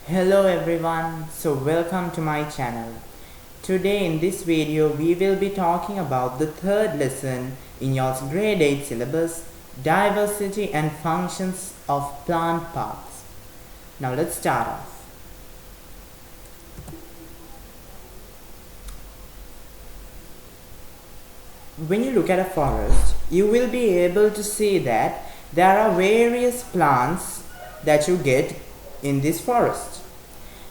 Hello everyone, so welcome to my channel. Today in this video we will be talking about the third lesson in your grade 8 syllabus, diversity and functions of plant parts. Now let's start off. When you look at a forest, you will be able to see that there are various plants that you get in this forest.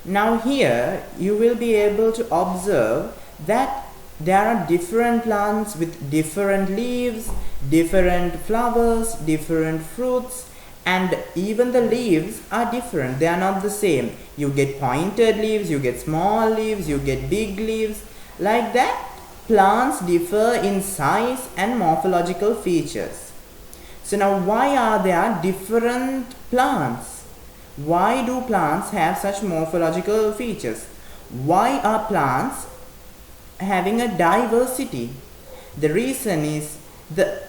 Now here you will be able to observe that there are different plants with different leaves, different flowers, different fruits, and even the leaves are different. They are not the same. You get pointed leaves, you get small leaves, you get big leaves. Like that, plants differ in size and morphological features. So now why are there different plants? Why do plants have such morphological features? Why are plants having a diversity? The reason is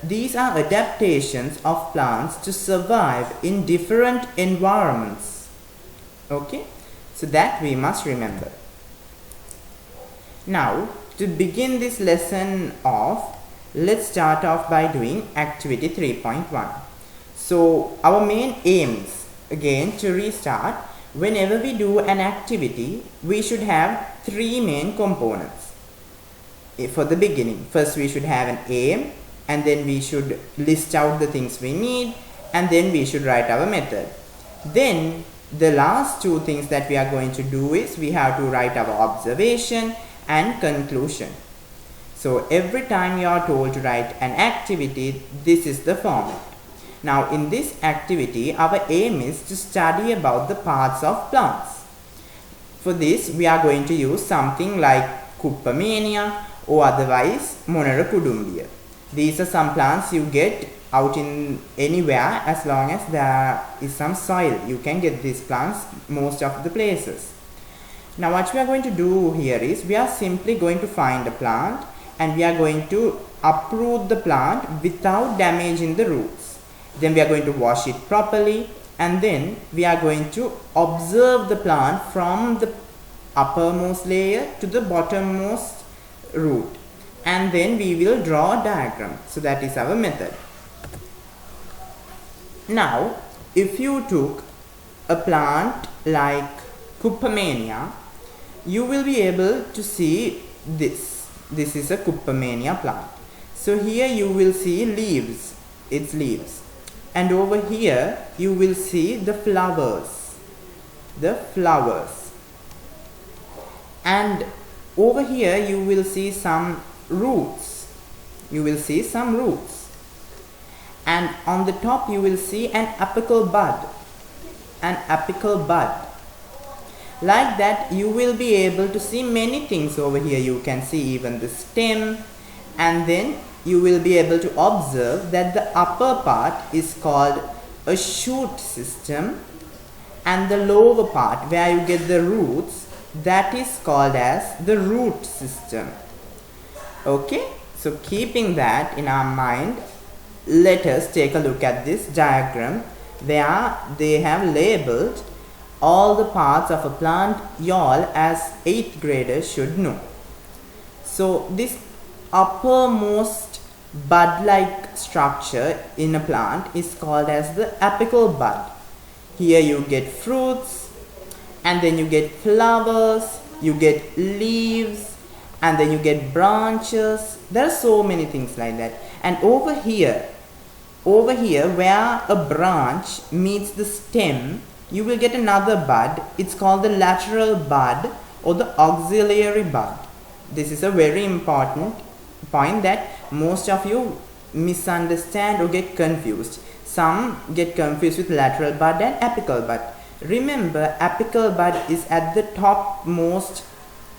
these are adaptations of plants to survive in different environments. Okay, so that we must remember. Now, to begin this lesson off, let's start off by doing activity 3.1. So our main aims, again to restart, whenever we do an activity, we should have three main components. For the beginning, first we should have an aim, and then we should list out the things we need, and then we should write our method. Then the last two things that we are going to do is we have to write our observation and conclusion. So every time you are told to write an activity, this is the format. Now in this activity, our aim is to study about the parts of plants. For this, we are going to use something like Cuppamania or otherwise Monera Kudumbia. These are some plants you get out in anywhere as long as there is some soil. You can get these plants most of the places. Now what we are going to do here is we are simply going to find a plant and we are going to uproot the plant without damaging the roots. Then we are going to wash it properly, and then we are going to observe the plant from the uppermost layer to the bottommost root, and then we will draw a diagram. So that is our method. Now if you took a plant like Cuppamania, you will be able to see this. This is a Cuppamania plant. So here you will see leaves, its leaves. And over here you will see the flowers, and over here you will see some roots, and on the top you will see an apical bud, like that. You will be able to see many things over here. You can see even the stem, and then you will be able to observe that the upper part is called a shoot system, and the lower part where you get the roots, that is called as the root system. Okay, so keeping that in our mind, let us take a look at this diagram where they have labeled all the parts of a plant y'all as 8th graders should know. So this uppermost bud-like structure in a plant is called as the apical bud. Here you get fruits, and then you get flowers, you get leaves, and then you get branches. There are so many things like that. And over here where a branch meets the stem, you will get another bud. It's called the lateral bud or the auxiliary bud. This is a very important point that most of you misunderstand or get confused. Some get confused with lateral bud and apical bud. Remember, apical bud is at the topmost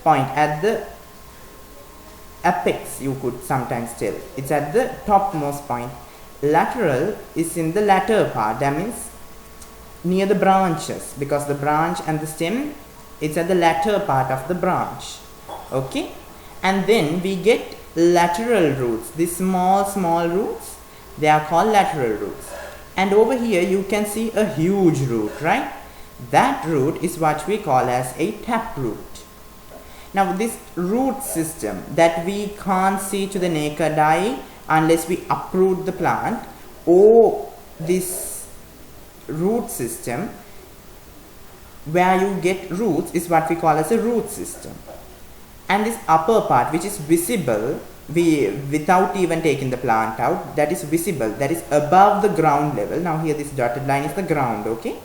point, at the apex, you could sometimes tell. It's at the topmost point. Lateral is in the latter part, that means near the branches, because the branch and the stem, it's at the latter part of the branch. Okay, and then we get lateral roots. These small roots, they are called lateral roots. And over here you can see a huge root, right? That root is what we call as a taproot. Now this root system that we can't see to the naked eye unless we uproot the plant, or this root system where you get roots is what we call as a root system. And this upper part which is visible, without even taking the plant out, that is visible, that is above the ground level. Now here this dotted line is the ground, okay?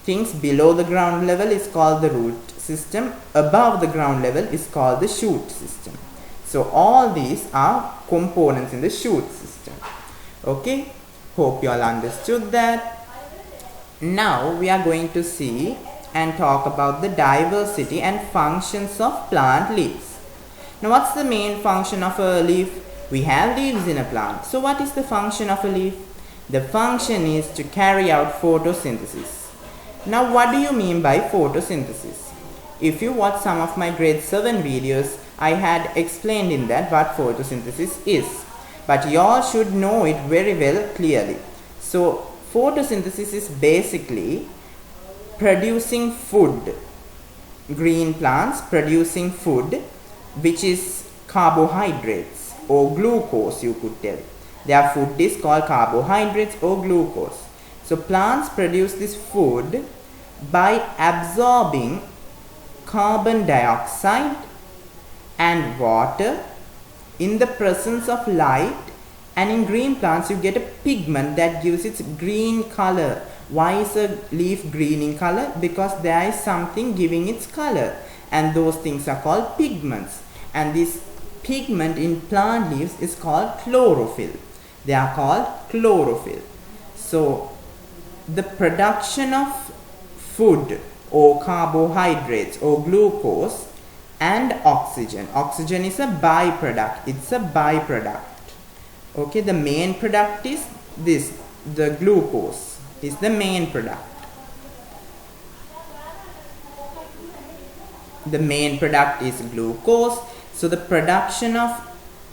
Things below the ground level is called the root system. Above the ground level is called the shoot system. So all these are components in the shoot system. Okay, hope you all understood that. Now we are going to see and talk about the diversity and functions of plant leaves. Now what's the main function of a leaf? We have leaves in a plant. So what is the function of a leaf? The function is to carry out photosynthesis. Now what do you mean by photosynthesis? If you watch some of my grade 7 videos, I had explained in that what photosynthesis is. But you all should know it very well clearly. So photosynthesis is basically producing food. Green plants producing food, which is carbohydrates or glucose, you could tell. Their food is called carbohydrates or glucose. So plants produce this food by absorbing carbon dioxide and water in the presence of light, and in green plants you get a pigment that gives its green color. Why is a leaf green in color? Because there is something giving its color, and those things are called pigments. And this pigment in plant leaves is called chlorophyll. They are called chlorophyll. So the production of food or carbohydrates or glucose and oxygen. Oxygen is a byproduct. It's a byproduct. Okay, the main product is this. The glucose is the main product. The main product is glucose. So the production of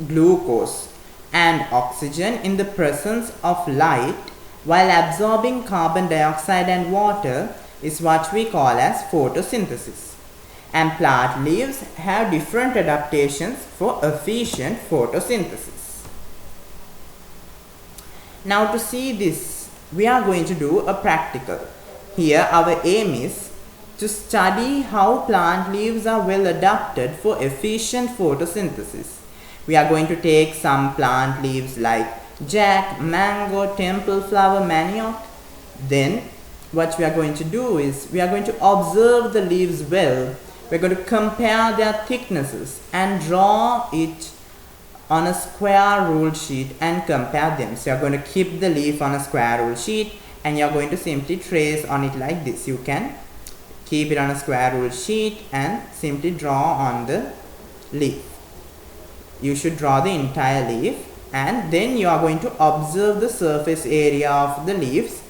glucose and oxygen in the presence of light while absorbing carbon dioxide and water is what we call as photosynthesis. And plant leaves have different adaptations for efficient photosynthesis. Now to see this, we are going to do a practical. Here our aim is to study how plant leaves are well adapted for efficient photosynthesis. We are going to take some plant leaves like jack, mango, temple flower, manioc. Then what we are going to do is we are going to observe the leaves well. We are going to compare their thicknesses and draw it on a square ruled sheet and compare them. So you are going to keep the leaf on a square ruled sheet and you are going to simply trace on it like this. You can keep it on a square ruled sheet and simply draw on the leaf. You should draw the entire leaf, and then you are going to observe the surface area of the leaves,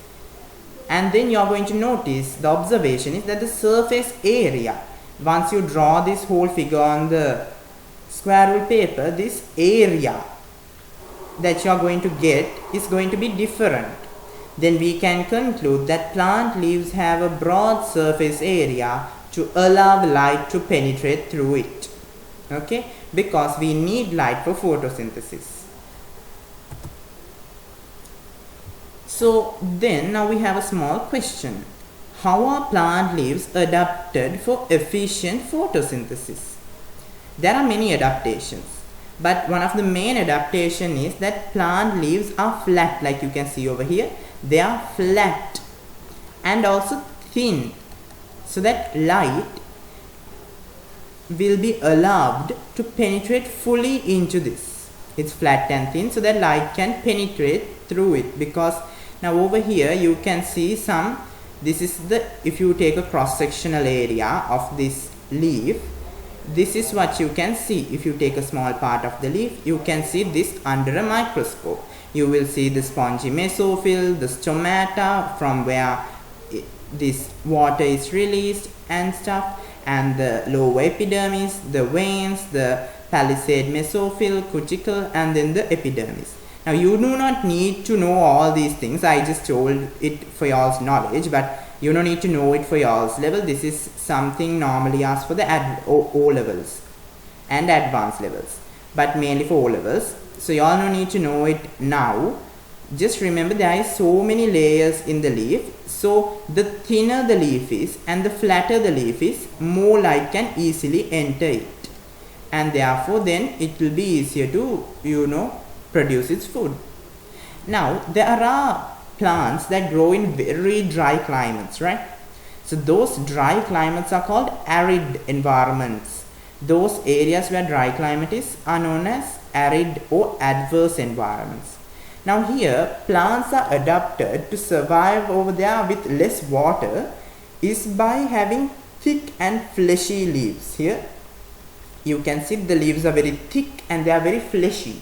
and then you are going to notice the observation is that the surface area, once you draw this whole figure on the square ruled paper, this area that you are going to get is going to be different. Then we can conclude that plant leaves have a broad surface area to allow light to penetrate through it. Okay, because we need light for photosynthesis. So then now we have a small question. How are plant leaves adapted for efficient photosynthesis? There are many adaptations, but one of the main adaptation is that plant leaves are flat, like you can see over here. They are flat and also thin, so that light will be allowed to penetrate fully into this. It's flat and thin, so that light can penetrate through it. Because now over here you can see some, this is the, if you take a cross-sectional area of this leaf, this is what you can see. If you take a small part of the leaf, you can see this under a microscope. You will see the spongy mesophyll, the stomata from where this water is released and stuff, and the lower epidermis, the veins, the palisade mesophyll, cuticle, and then the epidermis. Now you do not need to know all these things. I just told it for y'all's knowledge, but You don't need to know it for y'all's level. This is something normally asked for the O levels and advanced levels, but mainly for O levels. So y'all don't need to know it now. Just remember there is so many layers in the leaf. So the thinner the leaf is and the flatter the leaf is, more light can easily enter it. And therefore then it will be easier to, produce its food. Now there are plants that grow in very dry climates, right? So those dry climates are called arid environments. Those areas where dry climate is are known as arid or adverse environments. Now here plants are adapted to survive over there with less water is by having thick and fleshy leaves. Here you can see the leaves are very thick and they are very fleshy.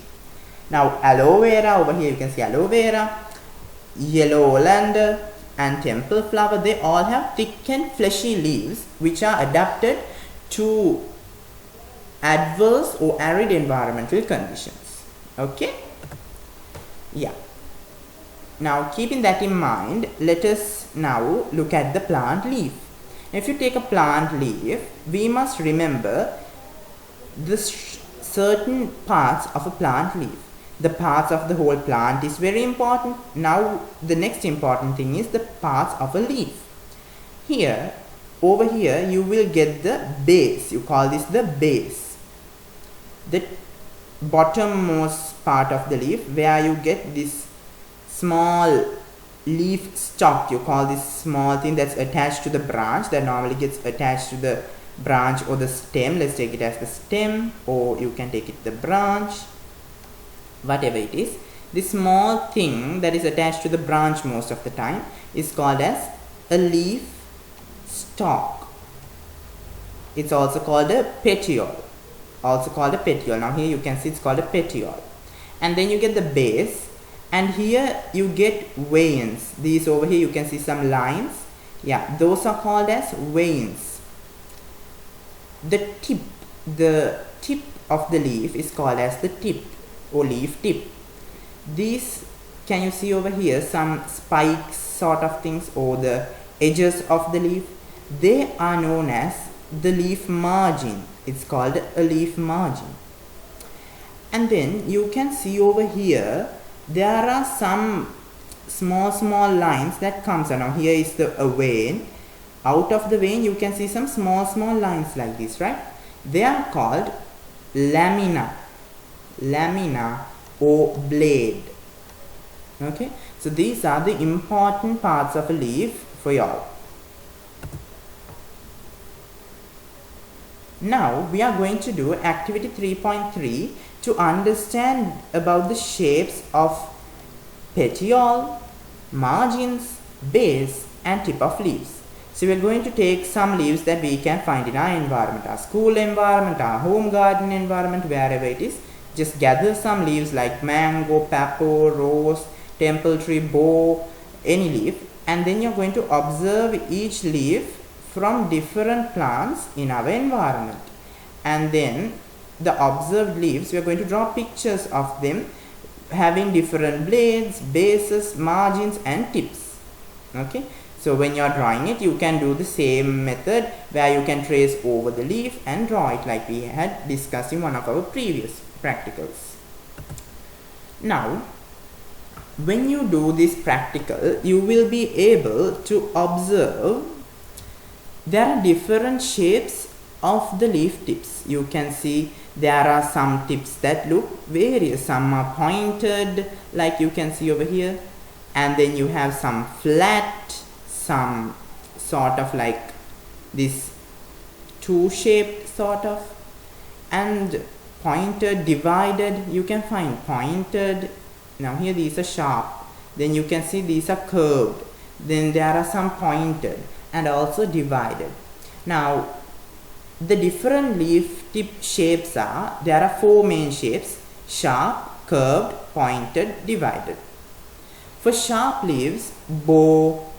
Now aloe vera, over here you can see aloe vera, yellow oleander and temple flower, they all have thick and fleshy leaves which are adapted to adverse or arid environmental conditions. Okay? Yeah. Now keeping that in mind, let us now look at the plant leaf. If you take a plant leaf, we must remember the certain parts of a plant leaf. The parts of the whole plant is very important. Now the next important thing is the parts of a leaf. Here, over here you will get the base. You call this the base. The bottommost part of the leaf where you get this small leaf stalk. You call this small thing that's attached to the branch, that normally gets attached to the branch or the stem. Let's take it as the stem, or you can take it the branch. Whatever it is, this small thing that is attached to the branch most of the time is called as a leaf stalk. It's also called a petiole. Now here you can see it's called a petiole. And then you get the base, and here you get veins. These over here you can see some lines. Yeah, those are called as veins. The tip of the leaf is called as the tip or leaf tip. These, can you see over here some spikes sort of things, or the edges of the leaf? They are known as the leaf margin. It's called a leaf margin. And then you can see over here there are some small lines that comes along. Here is a vein. Out of the vein you can see some small lines like this, right? They are called lamina or blade. Okay, so these are the important parts of a leaf for y'all. Now we are going to do activity 3.3 to understand about the shapes of petiole, margins, base and tip of leaves. So we are going to take some leaves that we can find in our environment, our school environment, our home garden environment, wherever it is. Just gather some leaves like mango, papaw, rose, temple tree, bow, any leaf, and then you're going to observe each leaf from different plants in our environment. And then the observed leaves, we are going to draw pictures of them having different blades, bases, margins and tips. Okay, so when you are drawing it, you can do the same method where you can trace over the leaf and draw it like we had discussed in one of our previous practicals. Now when you do this practical, you will be able to observe there are different shapes of the leaf tips. You can see there are some tips that look various. Some are pointed like you can see over here, and then you have some flat, some sort of like this two-shaped sort of, and pointed, divided. You can find pointed. Now here these are sharp, then you can see these are curved, then there are some pointed and also divided. Now the different leaf tip shapes are, there are four main shapes: sharp, curved, pointed, divided. For sharp leaves, bow,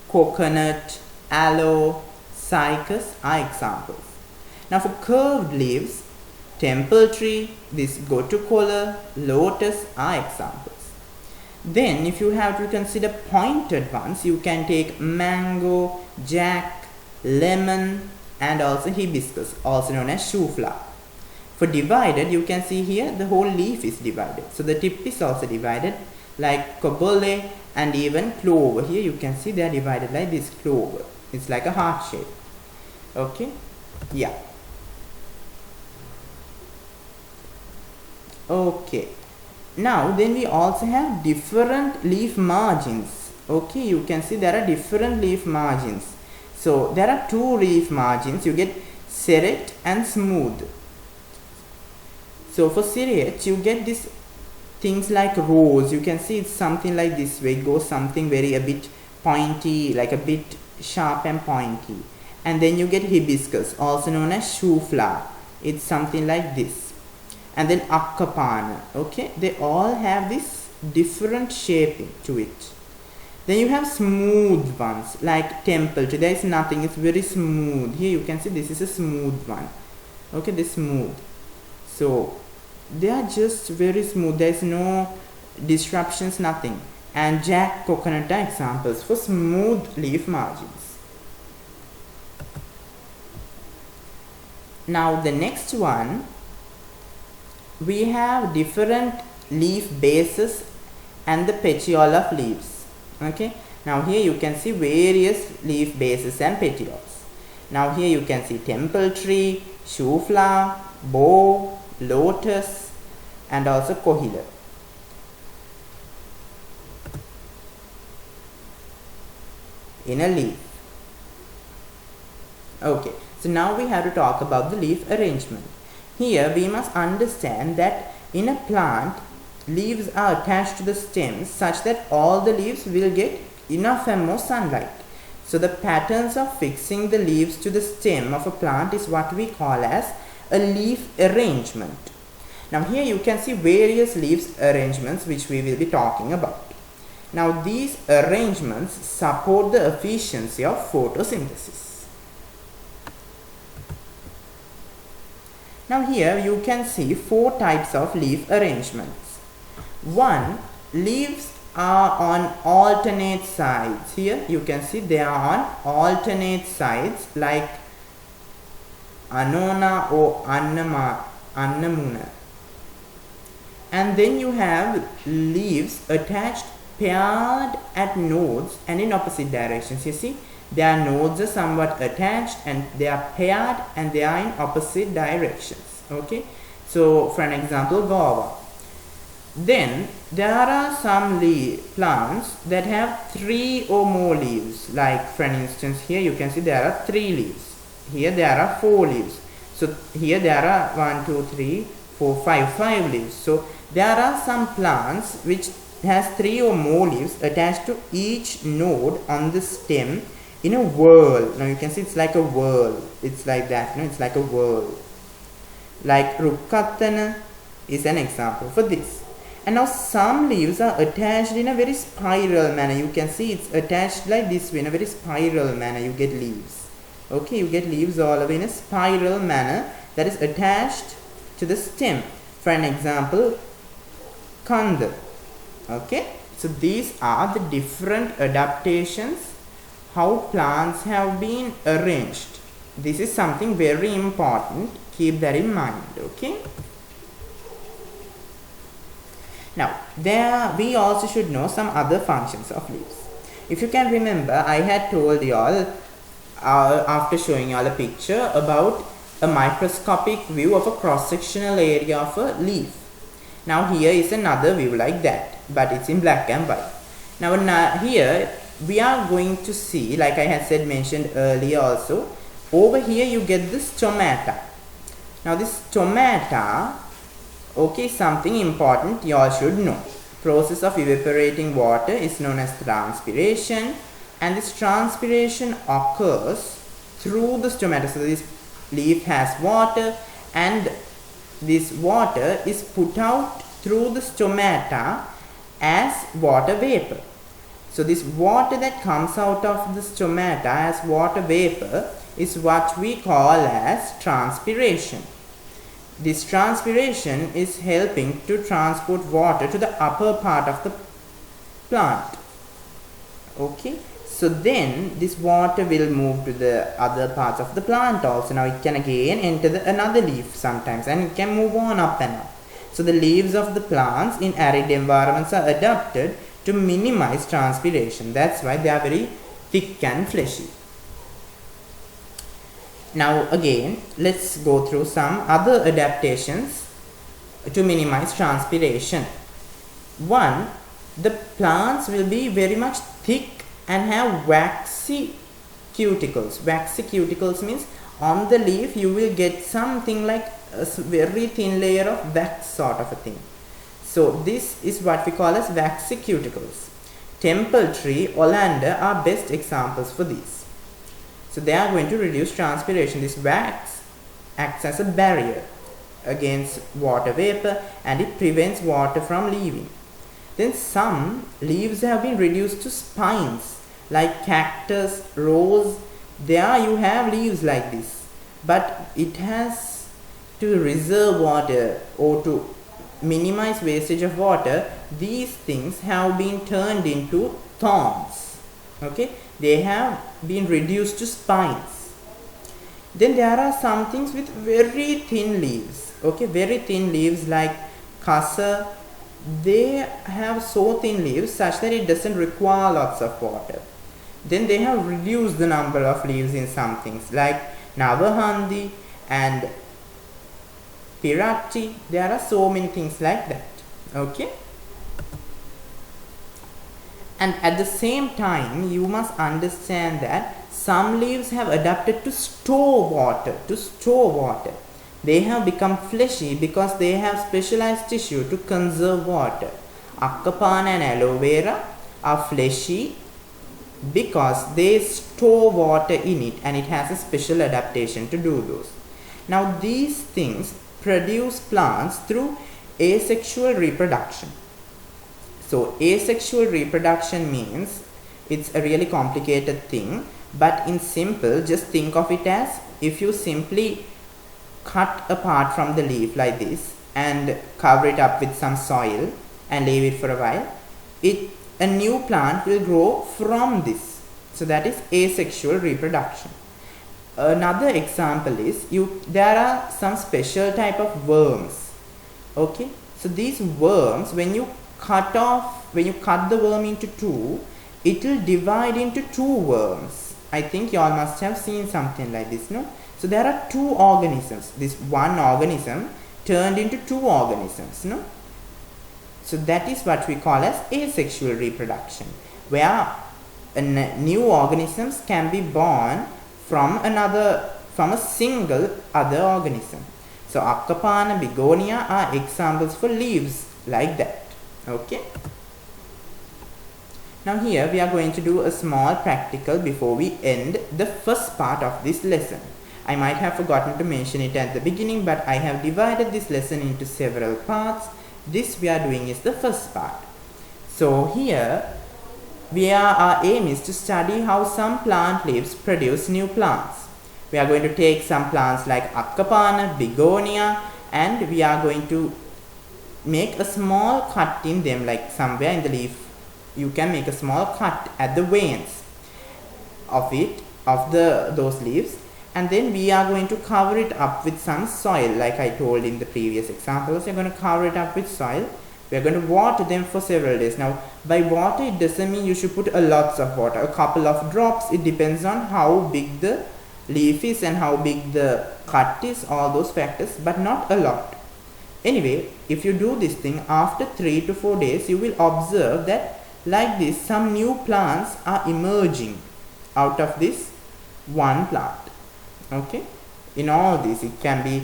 coconut, aloe, cycas are examples. Now for curved leaves, temple tree, this gotu kola, lotus are examples. Then if you have to consider pointed ones, you can take mango, jack, lemon, and also hibiscus, also known as shoe flower. For divided, you can see here the whole leaf is divided. So the tip is also divided, like cobole and even clover. Here you can see they are divided like this, clover. It's like a heart shape. Okay, yeah. Okay, now then we also have different leaf margins. Okay, you can see there are different leaf margins. So there are two leaf margins. You get serrate and smooth. So for serrate, you get this things like rose. You can see it's something like this way. It goes something very a bit pointy, like a bit sharp and pointy. And then you get hibiscus, also known as shoe flower. It's something like this. And then akkapana. Okay, they all have this different shaping to it. Then you have smooth ones like temple tree. There is nothing, it's very smooth. Here you can see this is a smooth one. Okay, this smooth. So they are just very smooth. There is no disruptions, nothing. And jack, coconut are examples for smooth leaf margins. Now the next one, we have different leaf bases and the petiole of leaves. Okay, now here you can see various leaf bases and petioles. Now here you can see temple tree, shoe flower, bow, lotus, and also kohila. In a leaf. Okay, so now we have to talk about the leaf arrangement. Here we must understand that in a plant, leaves are attached to the stems such that all the leaves will get enough and more sunlight. So the patterns of fixing the leaves to the stem of a plant is what we call as a leaf arrangement. Now here you can see various leaves arrangements which we will be talking about. Now these arrangements support the efficiency of photosynthesis. Now here you can see four types of leaf arrangements. One, leaves are on alternate sides. Here you can see they are on alternate sides like Anona or Annamuna. And then you have leaves attached paired at nodes and in opposite directions. You see, their nodes are somewhat attached and they are paired and they are in opposite directions. Okay, so for an example, guava. Then there are some plants that have 3 or more leaves. Like for instance, here you can see there are 3 leaves. Here there are 4 leaves. So here there are 1, 2, 3, 4, 5 leaves. So there are some plants which has 3 or more leaves attached to each node on the stem in a whorl. Now you can see it's like a whorl. It's like that. No, it's like a whorl. Like Rukkatana is an example for this. And now some leaves are attached in a very spiral manner. You can see it's attached like this way in a very spiral manner. You get leaves. Okay, you get leaves all over in a spiral manner that is attached to the stem. For an example, Kanda. Okay, so these are the different adaptations how plants have been arranged. This is something very important. Keep that in mind. Okay. Now, we also should know some other functions of leaves. If you can remember, I had told you all after showing you all a picture about a microscopic view of a cross-sectional area of a leaf. Now here is another view like that, but it's in black and white. Now here we are going to see, like I had mentioned earlier also, over here you get the stomata. Now this stomata, okay, something important you all should know. Process of evaporating water is known as transpiration, and this transpiration occurs through the stomata. So this leaf has water and this water is put out through the stomata as water vapor. So this water that comes out of the stomata as water vapor is what we call as transpiration. This transpiration is helping to transport water to the upper part of the plant. Okay, so then this water will move to the other parts of the plant also. Now it can again enter another leaf sometimes, and it can move on up and up. So the leaves of the plants in arid environments are adapted to minimize transpiration. That's why they are very thick and fleshy. Now again, let's go through some other adaptations to minimize transpiration. One, the plants will be very much thick and have waxy cuticles. Waxy cuticles means on the leaf you will get something like a very thin layer of wax sort of a thing. So this is what we call as waxy cuticles. Temple tree, oleander are best examples for these. So they are going to reduce transpiration. This wax acts as a barrier against water vapor, and it prevents water from leaving. Then some leaves have been reduced to spines, like cactus, rose. There you have leaves like this, but it has to reserve water or to minimize wastage of water. These things have been turned into thorns. Okay, they have been reduced to spines. Then there are some things with very thin leaves. Okay, very thin leaves like casa. They have so thin leaves such that it doesn't require lots of water. Then they have reduced the number of leaves in some things like Navahandi and Pirati. There are so many things like that. Okay. And at the same time, you must understand that some leaves have adapted to store water. They have become fleshy because they have specialized tissue to conserve water. Akkapana and aloe vera are fleshy because they store water in it, and it has a special adaptation to do those. Now these things produce plants through asexual reproduction. So asexual reproduction means it's a really complicated thing, but in simple, just think of it as if you simply cut a part from the leaf like this and cover it up with some soil and leave it for a while, a new plant will grow from this. So that is asexual reproduction. Another example is there are some special type of worms. Okay, so these worms, when you cut the worm into two, it will divide into two worms. I think you all must have seen something like this, no? So there are two organisms. This one organism turned into two organisms, no? So that is what we call as asexual reproduction, where new organisms can be born from a single other organism. So Akkapana, begonia are examples for leaves like that. Okay. Now here we are going to do a small practical before we end the first part of this lesson. I might have forgotten to mention it at the beginning, but I have divided this lesson into several parts. This we are doing is the first part. So here our aim is to study how some plant leaves produce new plants. We are going to take some plants like Akkapana, begonia, and we are going to make a small cut in them, like somewhere in the leaf you can make a small cut at the veins of those leaves, and then we are going to cover it up with some soil, like I told in the previous examples. You're going to cover it up with soil. We are going to water them for several days. Now by water, it doesn't mean you should put a lots of water, a couple of drops. It depends on how big the leaf is and how big the cut is, all those factors, but not a lot. Anyway, if you do this thing after 3 to 4 days, you will observe that like this some new plants are emerging out of this one plant. Okay, in all this, it can be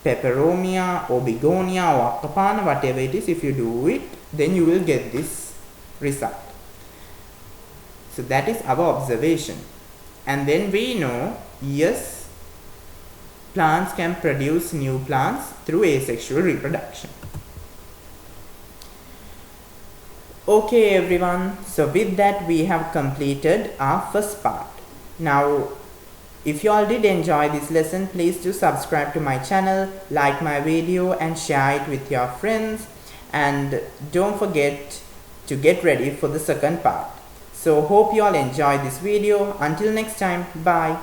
peperomia or begonia or Akkapana, whatever it is. If you do it, then you will get this result. So that is our observation, and then we know, yes, plants can produce new plants through asexual reproduction. Okay everyone, so with that we have completed our first part. Now if you all did enjoy this lesson, please do subscribe to my channel, like my video and share it with your friends, and don't forget to get ready for the second part. So hope you all enjoyed this video. Until next time, bye.